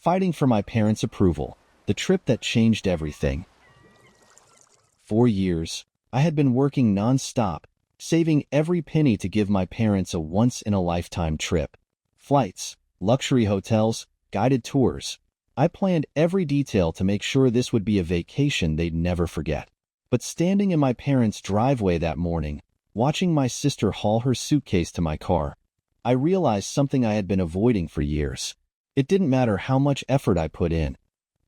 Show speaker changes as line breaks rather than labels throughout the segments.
fighting for my parents' approval, the trip that changed everything. 4 years, I had been working non-stop, saving every penny to give my parents a once-in-a-lifetime trip. Flights, luxury hotels, guided tours. I planned every detail to make sure this would be a vacation they'd never forget. But standing in my parents' driveway that morning, watching my sister haul her suitcase to my car, I realized something I had been avoiding for years. It didn't matter how much effort I put in.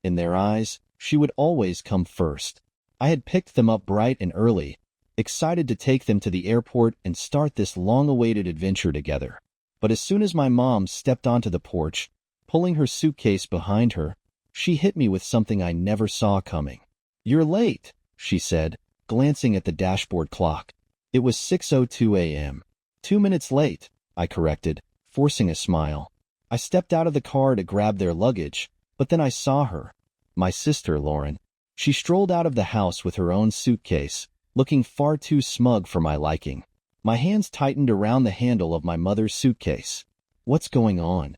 In their eyes, she would always come first. I had picked them up bright and early, excited to take them to the airport and start this long-awaited adventure together. But as soon as my mom stepped onto the porch, pulling her suitcase behind her, she hit me with something I never saw coming. "You're late," she said, glancing at the dashboard clock. It was 6:02 a.m. 2 minutes late, I corrected, forcing a smile. I stepped out of the car to grab their luggage, but then I saw her, my sister Lauren. She strolled out of the house with her own suitcase, looking far too smug for my liking. My hands tightened around the handle of my mother's suitcase. "What's going on?"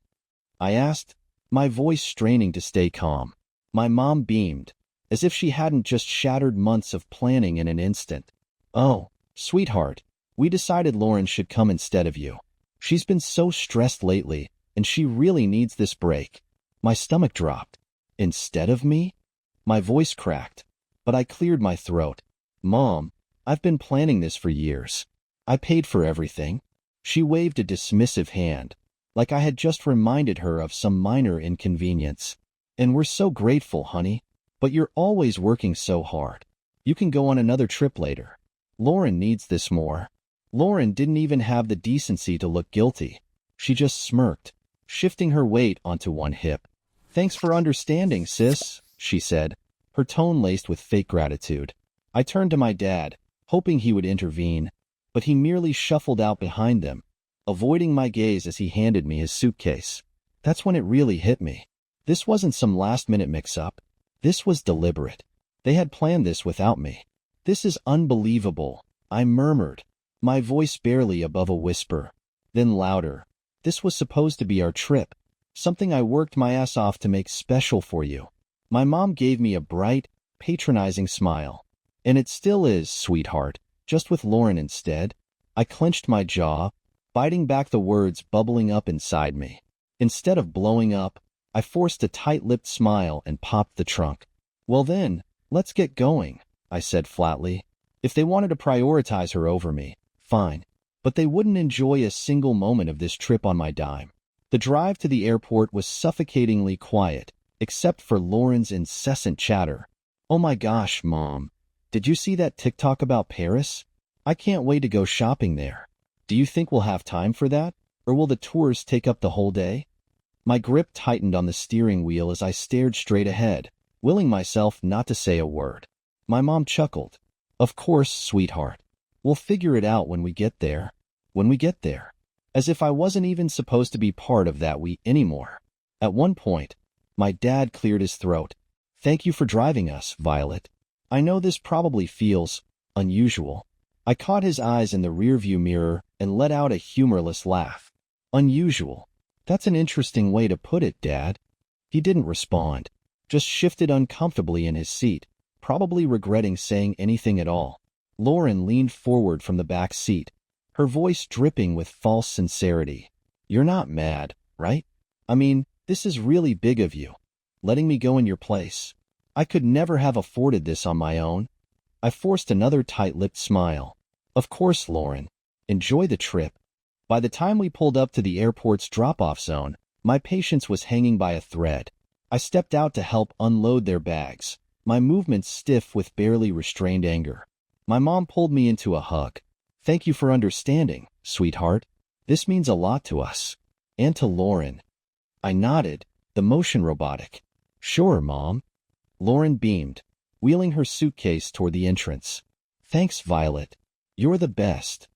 I asked, my voice straining to stay calm. My mom beamed, as if she hadn't just shattered months of planning in an instant. "Oh, sweetheart, we decided Lauren should come instead of you. She's been so stressed lately, and she really needs this break." My stomach dropped. "Instead of me?" My voice cracked, but I cleared my throat. "Mom, I've been planning this for years. I paid for everything." She waved a dismissive hand, like I had just reminded her of some minor inconvenience. "And we're so grateful, honey. But you're always working so hard. You can go on another trip later. Lauren needs this more." Lauren didn't even have the decency to look guilty. She just smirked, shifting her weight onto one hip. "Thanks for understanding, sis," she said, her tone laced with fake gratitude. I turned to my dad, hoping he would intervene, but he merely shuffled out behind them, avoiding my gaze as he handed me his suitcase. That's when it really hit me. This wasn't some last-minute mix-up. This was deliberate. They had planned this without me. "This is unbelievable," I murmured, my voice barely above a whisper. Then louder. "This was supposed to be our trip, something I worked my ass off to make special for you." My mom gave me a bright, patronizing smile. "And it still is, sweetheart, just with Lauren instead." I clenched my jaw, biting back the words bubbling up inside me. Instead of blowing up, I forced a tight-lipped smile and popped the trunk. "Well then, let's get going," I said flatly. If they wanted to prioritize her over me, fine, but they wouldn't enjoy a single moment of this trip on my dime. The drive to the airport was suffocatingly quiet, except for Lauren's incessant chatter. "Oh my gosh, Mom, did you see that TikTok about Paris? I can't wait to go shopping there. Do you think we'll have time for that? Or will the tours take up the whole day?" My grip tightened on the steering wheel as I stared straight ahead, willing myself not to say a word. My mom chuckled. "Of course, sweetheart. We'll figure it out when we get there." When we get there. As if I wasn't even supposed to be part of that we anymore. At one point, my dad cleared his throat. "Thank you for driving us, Violet. I know this probably feels unusual." I caught his eyes in the rearview mirror and let out a humorless laugh. "Unusual? That's an interesting way to put it, Dad." He didn't respond, just shifted uncomfortably in his seat, probably regretting saying anything at all. Lauren leaned forward from the back seat, her voice dripping with false sincerity. "You're not mad, right? I mean, this is really big of you, letting me go in your place. I could never have afforded this on my own." I forced another tight-lipped smile. "Of course, Lauren. Enjoy the trip." By the time we pulled up to the airport's drop-off zone, my patience was hanging by a thread. I stepped out to help unload their bags, my movements stiff with barely restrained anger. My mom pulled me into a hug. "Thank you for understanding, sweetheart. This means a lot to us." "And to Lauren." I nodded, the motion robotic. "Sure, Mom." Lauren beamed, wheeling her suitcase toward the entrance. "Thanks, Violet. You're the best."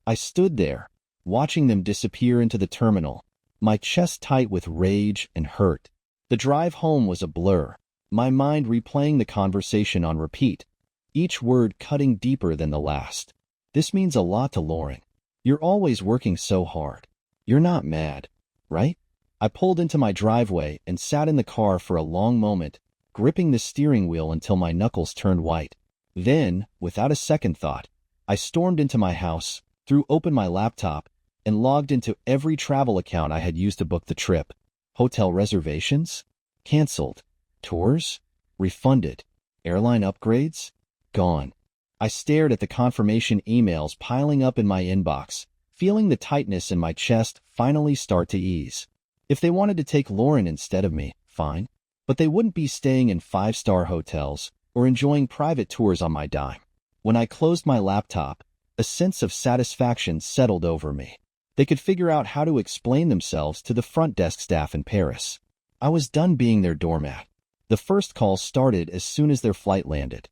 I stood there, watching them disappear into the terminal, my chest tight with rage and hurt. The drive home was a blur, my mind replaying the conversation on repeat, each word cutting deeper than the last. "This means a lot to Lauren. You're always working so hard. You're not mad, right? I pulled into my driveway and sat in the car for a long moment, gripping the steering wheel until my knuckles turned white. Then, without a second thought, I stormed into my house, threw open my laptop, and logged into every travel account I had used to book the trip. Hotel reservations? Canceled. Tours? Refunded. Airline upgrades? Gone. I stared at the confirmation emails piling up in my inbox, feeling the tightness in my chest finally start to ease. If they wanted to take Lauren instead of me, fine. But they wouldn't be staying in five-star hotels or enjoying private tours on my dime. When I closed my laptop, a sense of satisfaction settled over me. They could figure out how to explain themselves to the front desk staff in Paris. I was done being their doormat. The first call started as soon as their flight landed.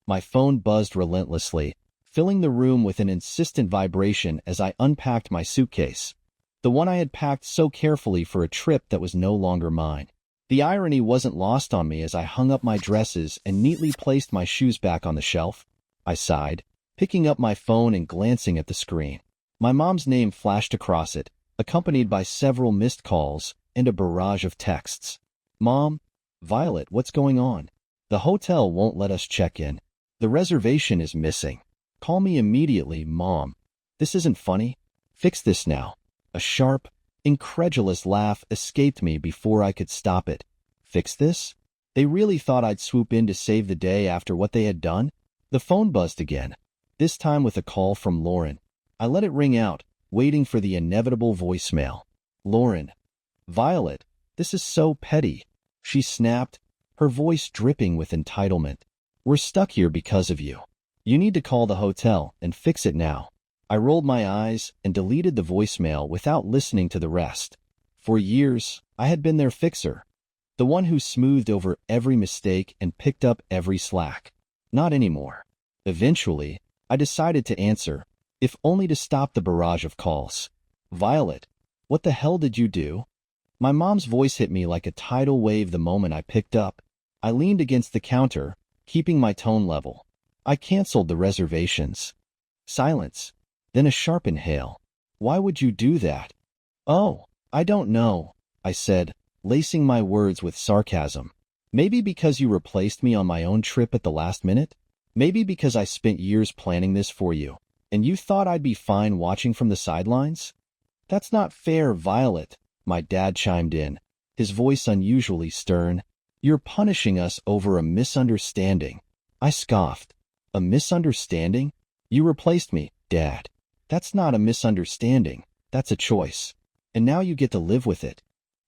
My phone buzzed relentlessly, filling the room with an insistent vibration as I unpacked my suitcase, the one I had packed so carefully for a trip that was no longer mine. The irony wasn't lost on me as I hung up my dresses and neatly placed my shoes back on the shelf. I sighed, picking up my phone and glancing at the screen. My mom's name flashed across it, accompanied by several missed calls and a barrage of texts. "Mom, Violet, what's going on? The hotel won't let us check in. The reservation is missing. Call me immediately, Mom. This isn't funny. Fix this now." A sharp, incredulous laugh escaped me before I could stop it. Fix this? They really thought I'd swoop in to save the day after what they had done? The phone buzzed again, this time with a call from Lauren. I let it ring out, waiting for the inevitable voicemail. "Lauren. Violet, this is so petty," she snapped, her voice dripping with entitlement. "We're stuck here because of you. You need to call the hotel and fix it now." I rolled my eyes and deleted the voicemail without listening to the rest. For years, I had been their fixer, the one who smoothed over every mistake and picked up every slack. Not anymore. Eventually, I decided to answer, if only to stop the barrage of calls. "Violet, what the hell did you do?" My mom's voice hit me like a tidal wave the moment I picked up. I leaned against the counter, keeping my tone level. "I canceled the reservations." Silence. Then a sharp inhale. "Why would you do that?" "Oh, I don't know," I said, lacing my words with sarcasm. "Maybe because you replaced me on my own trip at the last minute? Maybe because I spent years planning this for you, and you thought I'd be fine watching from the sidelines?" "That's not fair, Violet," my dad chimed in, his voice unusually stern. "You're punishing us over a misunderstanding." I scoffed. "A misunderstanding? You replaced me, Dad. That's not a misunderstanding, that's a choice. And now you get to live with it."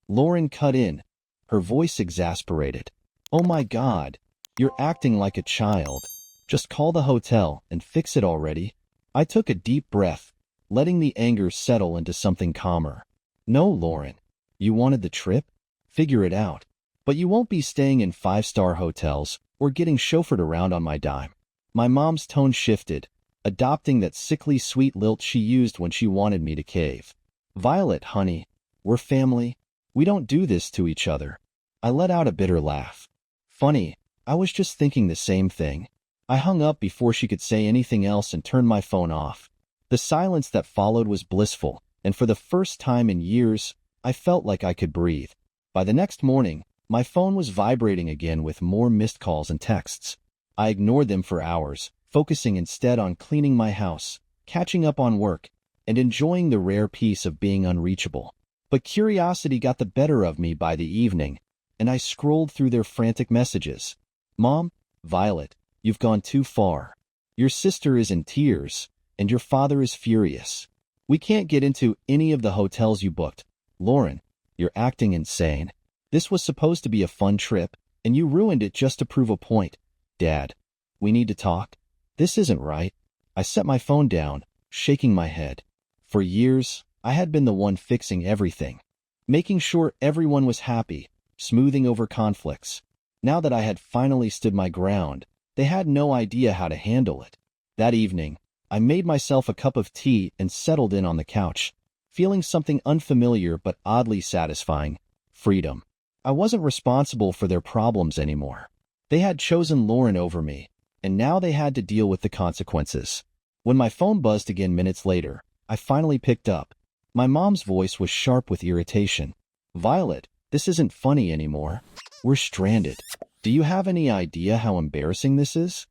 Lauren cut in, her voice exasperated. "Oh my God, you're acting like a child. Just call the hotel and fix it already." I took a deep breath, letting the anger settle into something calmer. "No, Lauren. You wanted the trip? Figure it out. But you won't be staying in five-star hotels or getting chauffeured around on my dime." My mom's tone shifted, adopting that sickly sweet lilt she used when she wanted me to cave. "Violet, honey, we're family. We don't do this to each other." I let out a bitter laugh. "Funny, I was just thinking the same thing." I hung up before she could say anything else and turned my phone off. The silence that followed was blissful, and for the first time in years, I felt like I could breathe. By the next morning, my phone was vibrating again with more missed calls and texts. I ignored them for hours, focusing instead on cleaning my house, catching up on work, and enjoying the rare peace of being unreachable. But curiosity got the better of me by the evening, and I scrolled through their frantic messages. "Mom, Violet, you've gone too far. Your sister is in tears, and your father is furious. We can't get into any of the hotels you booked. Lauren, you're acting insane. This was supposed to be a fun trip, and you ruined it just to prove a point. Dad, we need to talk. This isn't right." I set my phone down, shaking my head. For years, I had been the one fixing everything, making sure everyone was happy, smoothing over conflicts. Now that I had finally stood my ground, they had no idea how to handle it. That evening, I made myself a cup of tea and settled in on the couch, feeling something unfamiliar but oddly satisfying: freedom. I wasn't responsible for their problems anymore. They had chosen Lauren over me, and now they had to deal with the consequences. When my phone buzzed again minutes later, I finally picked up. My mom's voice was sharp with irritation. Violet, this isn't funny anymore. We're stranded. Do you have any idea how embarrassing this is?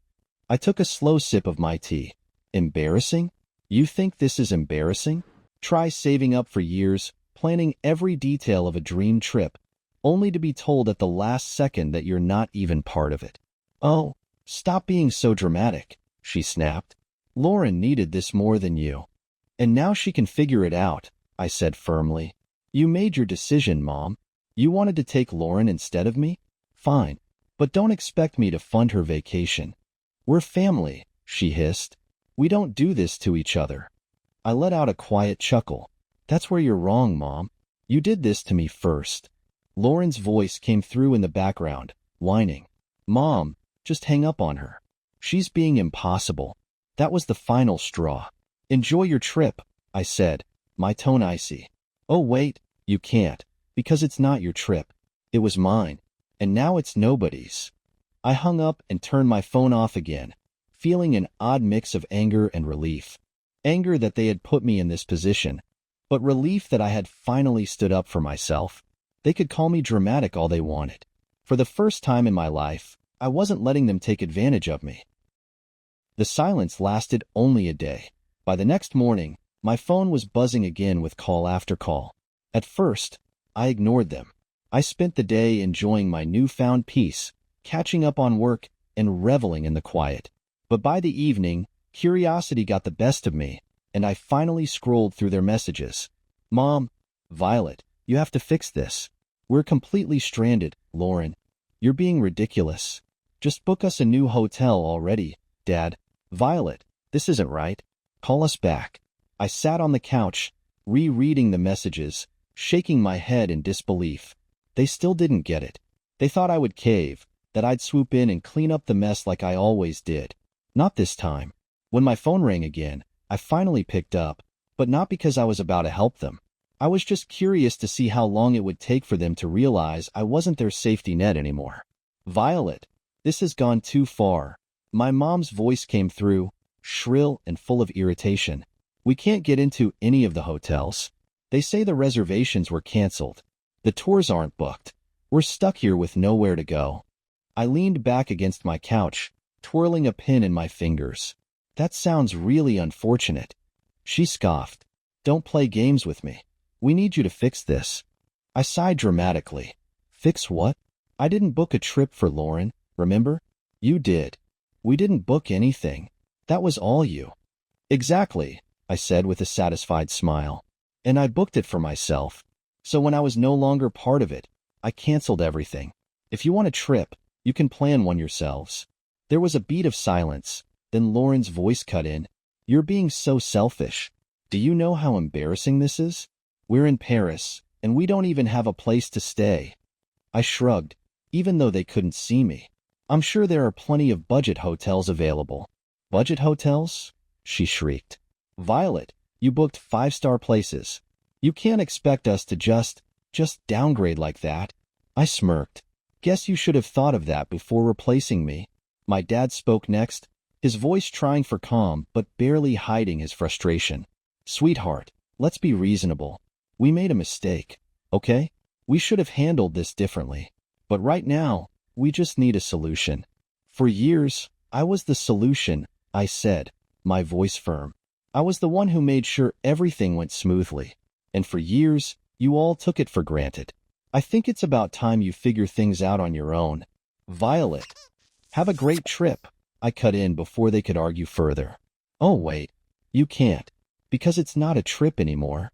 I took a slow sip of my tea. Embarrassing? You think this is embarrassing? Try saving up for years, planning every detail of a dream trip, only to be told at the last second that you're not even part of it. Oh, stop being so dramatic, she snapped. Lauren needed this more than you. And now she can figure it out, I said firmly. You made your decision, Mom. You wanted to take Lauren instead of me? Fine, but don't expect me to fund her vacation. We're family, she hissed. We don't do this to each other. I let out a quiet chuckle. That's where you're wrong, Mom. You did this to me first. Lauren's voice came through in the background, whining. Mom, just hang up on her. She's being impossible. That was the final straw. Enjoy your trip, I said, my tone icy. Oh wait, you can't, because it's not your trip. It was mine, and now it's nobody's. I hung up and turned my phone off again, feeling an odd mix of anger and relief. Anger that they had put me in this position, but relief that I had finally stood up for myself. They could call me dramatic all they wanted. For the first time in my life, I wasn't letting them take advantage of me. The silence lasted only a day. By the next morning, my phone was buzzing again with call after call. At first, I ignored them. I spent the day enjoying my newfound peace, catching up on work, and reveling in the quiet. But by the evening, curiosity got the best of me, and I finally scrolled through their messages. Mom, Violet, you have to fix this. We're completely stranded, Lauren. You're being ridiculous. Just book us a new hotel already, Dad. Violet, this isn't right. Call us back. I sat on the couch, rereading the messages, shaking my head in disbelief. They still didn't get it. They thought I would cave, that I'd swoop in and clean up the mess like I always did. Not this time. When my phone rang again, I finally picked up, but not because I was about to help them. I was just curious to see how long it would take for them to realize I wasn't their safety net anymore. Violet, this has gone too far. My mom's voice came through, shrill and full of irritation. We can't get into any of the hotels. They say the reservations were canceled. The tours aren't booked. We're stuck here with nowhere to go. I leaned back against my couch, twirling a pin in my fingers. That sounds really unfortunate. She scoffed. Don't play games with me. We need you to fix this. I sighed dramatically. Fix what? I didn't book a trip for Lauren, remember? You did. We didn't book anything. That was all you. Exactly, I said with a satisfied smile. And I booked it for myself. So when I was no longer part of it, I canceled everything. If you want a trip, you can plan one yourselves. There was a beat of silence. Then Lauren's voice cut in. You're being so selfish. Do you know how embarrassing this is? We're in Paris, and we don't even have a place to stay. I shrugged, even though they couldn't see me. I'm sure there are plenty of budget hotels available. Budget hotels? She shrieked. Violet, you booked 5-star places. You can't expect us to just downgrade like that. I smirked. Guess you should have thought of that before replacing me. My dad spoke next, his voice trying for calm but barely hiding his frustration. Sweetheart, let's be reasonable. We made a mistake, okay? We should have handled this differently. But right now, we just need a solution. For years, I was the solution, I said, my voice firm. I was the one who made sure everything went smoothly. And for years, you all took it for granted. I think it's about time you figure things out on your own. Violet, have a great trip. I cut in before they could argue further. Oh wait, you can't, because it's not a trip anymore.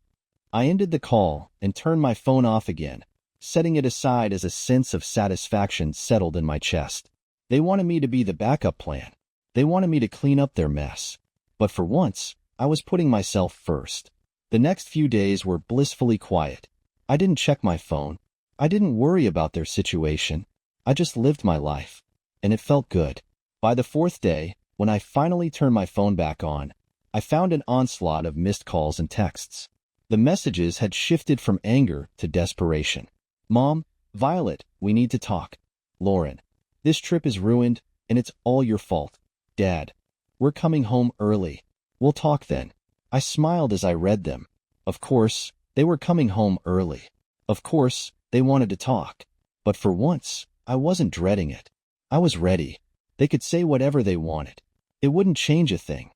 I ended the call and turned my phone off again, setting it aside as a sense of satisfaction settled in my chest. They wanted me to be the backup plan. They wanted me to clean up their mess. But for once, I was putting myself first. The next few days were blissfully quiet. I didn't check my phone. I didn't worry about their situation. I just lived my life. And it felt good. By the 4th day, when I finally turned my phone back on, I found an onslaught of missed calls and texts. The messages had shifted from anger to desperation. Mom, Violet, we need to talk. Lauren, this trip is ruined, and it's all your fault. Dad, we're coming home early. We'll talk then. I smiled as I read them. Of course, they were coming home early. Of course, they wanted to talk. But for once, I wasn't dreading it. I was ready. They could say whatever they wanted. It wouldn't change a thing.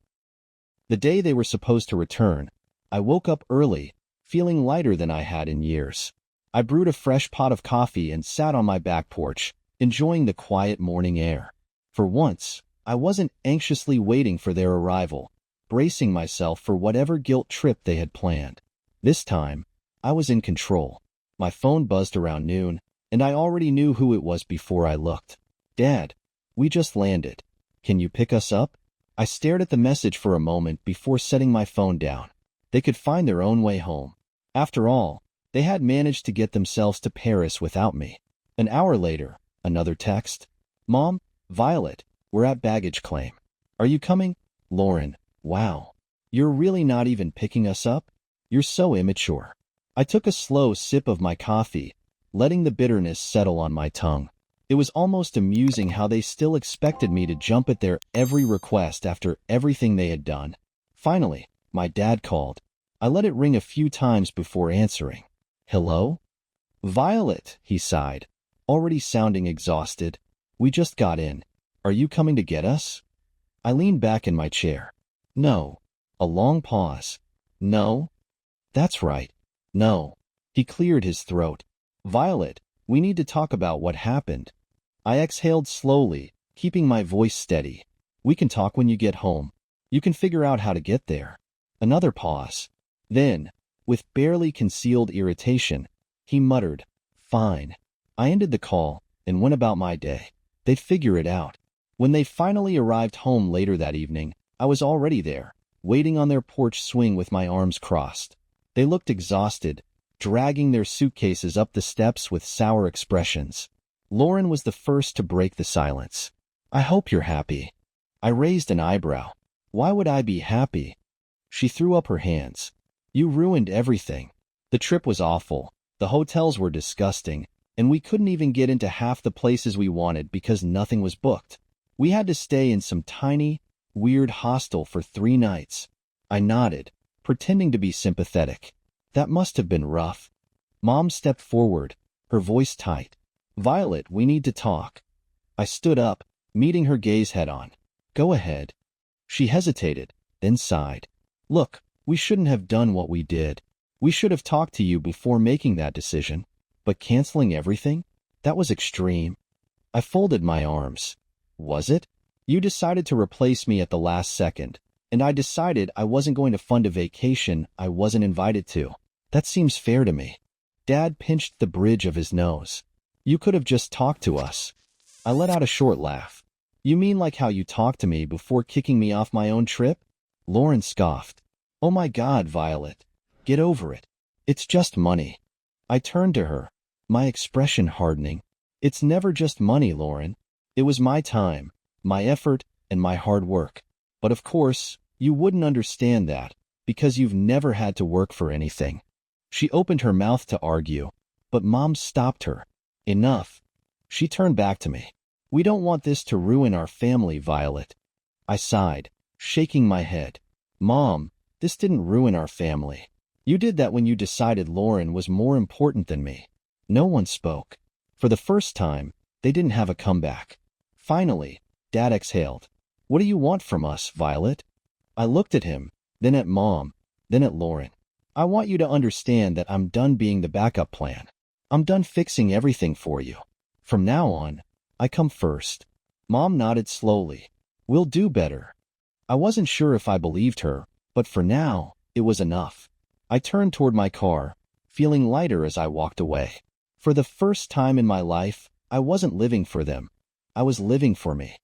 The day they were supposed to return, I woke up early, feeling lighter than I had in years. I brewed a fresh pot of coffee and sat on my back porch, enjoying the quiet morning air. For once, I wasn't anxiously waiting for their arrival, bracing myself for whatever guilt trip they had planned. This time, I was in control. My phone buzzed around noon, and I already knew who it was before I looked. "Dad, we just landed. Can you pick us up?" I stared at the message for a moment before setting my phone down. They could find their own way home. After all, they had managed to get themselves to Paris without me. An hour later, another text. "Mom, Violet, we're at baggage claim. Are you coming?" "Lauren, wow. You're really not even picking us up? You're so immature." I took a slow sip of my coffee, letting the bitterness settle on my tongue. It was almost amusing how they still expected me to jump at their every request after everything they had done. Finally, my dad called. I let it ring a few times before answering. "Hello?" "Violet," he sighed, already sounding exhausted. "We just got in. Are you coming to get us?" I leaned back in my chair. "No." A long pause. "No?" "That's right. No." He cleared his throat. "Violet, we need to talk about what happened." I exhaled slowly, keeping my voice steady. "We can talk when you get home. You can figure out how to get there." Another pause. Then, with barely concealed irritation, he muttered, "Fine." I ended the call and went about my day. They'd figure it out. When they finally arrived home later that evening, I was already there, waiting on their porch swing with my arms crossed. They looked exhausted, dragging their suitcases up the steps with sour expressions. Lauren was the first to break the silence. "I hope you're happy." I raised an eyebrow. "Why would I be happy?" She threw up her hands. "You ruined everything. The trip was awful, the hotels were disgusting, and we couldn't even get into half the places we wanted because nothing was booked. We had to stay in some tiny, weird hostel for 3 nights. I nodded, pretending to be sympathetic. "That must have been rough." Mom stepped forward, her voice tight. "Violet, we need to talk." I stood up, meeting her gaze head-on. "Go ahead." She hesitated, then sighed. "Look, we shouldn't have done what we did. We should have talked to you before making that decision. But canceling everything? That was extreme." I folded my arms. "Was it? You decided to replace me at the last second, and I decided I wasn't going to fund a vacation I wasn't invited to. That seems fair to me." Dad pinched the bridge of his nose. "You could have just talked to us." I let out a short laugh. "You mean like how you talked to me before kicking me off my own trip?" Lauren scoffed. "Oh my God, Violet. Get over it. It's just money." I turned to her, my expression hardening. "It's never just money, Lauren. It was my time, my effort, and my hard work. But of course, you wouldn't understand that, because you've never had to work for anything." She opened her mouth to argue, but Mom stopped her. "Enough." She turned back to me. "We don't want this to ruin our family, Violet." I sighed, shaking my head. "Mom, this didn't ruin our family. You did that when you decided Lauren was more important than me." No one spoke. For the first time, they didn't have a comeback. Finally, Dad exhaled. "What do you want from us, Violet?" I looked at him, then at Mom, then at Lauren. "I want you to understand that I'm done being the backup plan. I'm done fixing everything for you. From now on, I come first." Mom nodded slowly. "We'll do better." I wasn't sure if I believed her, but for now, it was enough. I turned toward my car, feeling lighter as I walked away. For the first time in my life, I wasn't living for them. I was living for me.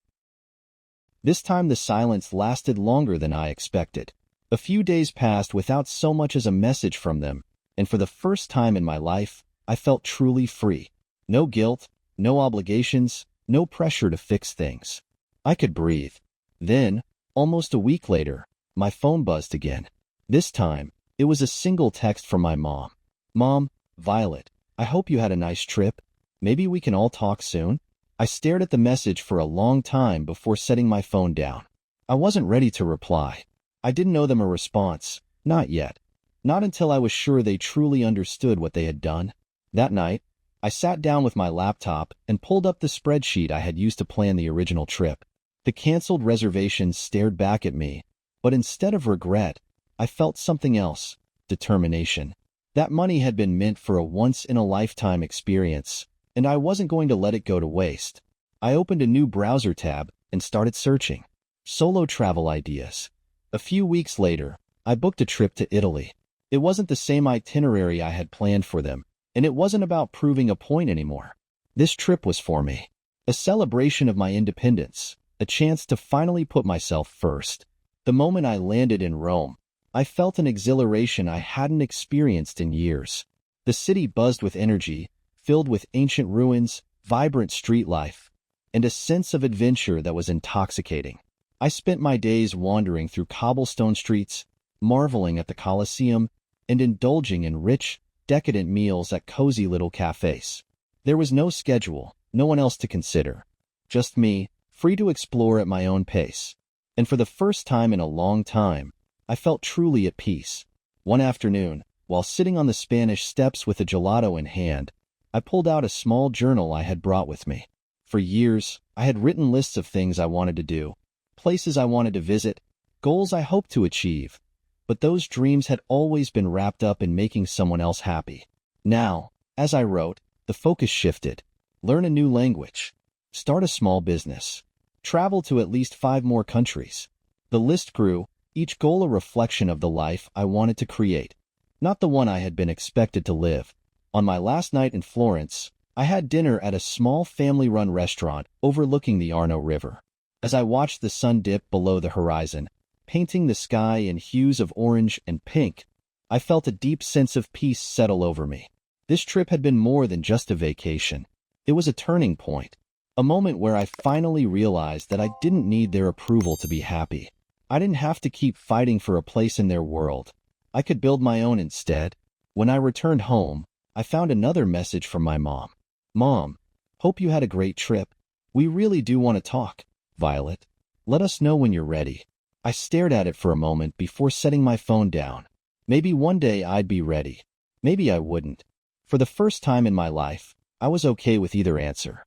This time the silence lasted longer than I expected. A few days passed without so much as a message from them, and for the first time in my life, I felt truly free. No guilt, no obligations, no pressure to fix things. I could breathe. Then, almost a week later, my phone buzzed again. This time, it was a single text from my mom. "Mom, Violet, I hope you had a nice trip. Maybe we can all talk soon." I stared at the message for a long time before setting my phone down. I wasn't ready to reply. I didn't owe them a response. Not yet. Not until I was sure they truly understood what they had done. That night, I sat down with my laptop and pulled up the spreadsheet I had used to plan the original trip. The canceled reservations stared back at me, but instead of regret, I felt something else: determination. That money had been meant for a once-in-a-lifetime experience, and I wasn't going to let it go to waste. I opened a new browser tab and started searching. Solo travel ideas. A few weeks later, I booked a trip to Italy. It wasn't the same itinerary I had planned for them, and it wasn't about proving a point anymore. This trip was for me. A celebration of my independence, a chance to finally put myself first. The moment I landed in Rome, I felt an exhilaration I hadn't experienced in years. The city buzzed with energy, filled with ancient ruins, vibrant street life, and a sense of adventure that was intoxicating. I spent my days wandering through cobblestone streets, marveling at the Colosseum, and indulging in rich, decadent meals at cozy little cafes. There was no schedule, no one else to consider. Just me, free to explore at my own pace. And for the first time in a long time, I felt truly at peace. One afternoon, while sitting on the Spanish steps with a gelato in hand, I pulled out a small journal I had brought with me. For years, I had written lists of things I wanted to do, places I wanted to visit, goals I hoped to achieve. But those dreams had always been wrapped up in making someone else happy. Now, as I wrote, the focus shifted. Learn a new language. Start a small business. Travel to at least 5 more countries. The list grew, each goal a reflection of the life I wanted to create, not the one I had been expected to live. On my last night in Florence, I had dinner at a small family-run restaurant overlooking the Arno River. As I watched the sun dip below the horizon, painting the sky in hues of orange and pink, I felt a deep sense of peace settle over me. This trip had been more than just a vacation. It was a turning point, a moment where I finally realized that I didn't need their approval to be happy. I didn't have to keep fighting for a place in their world. I could build my own instead. When I returned home, I found another message from my mom. "Mom, hope you had a great trip. We really do want to talk. Violet, let us know when you're ready." I stared at it for a moment before setting my phone down. Maybe one day I'd be ready. Maybe I wouldn't. For the first time in my life, I was okay with either answer.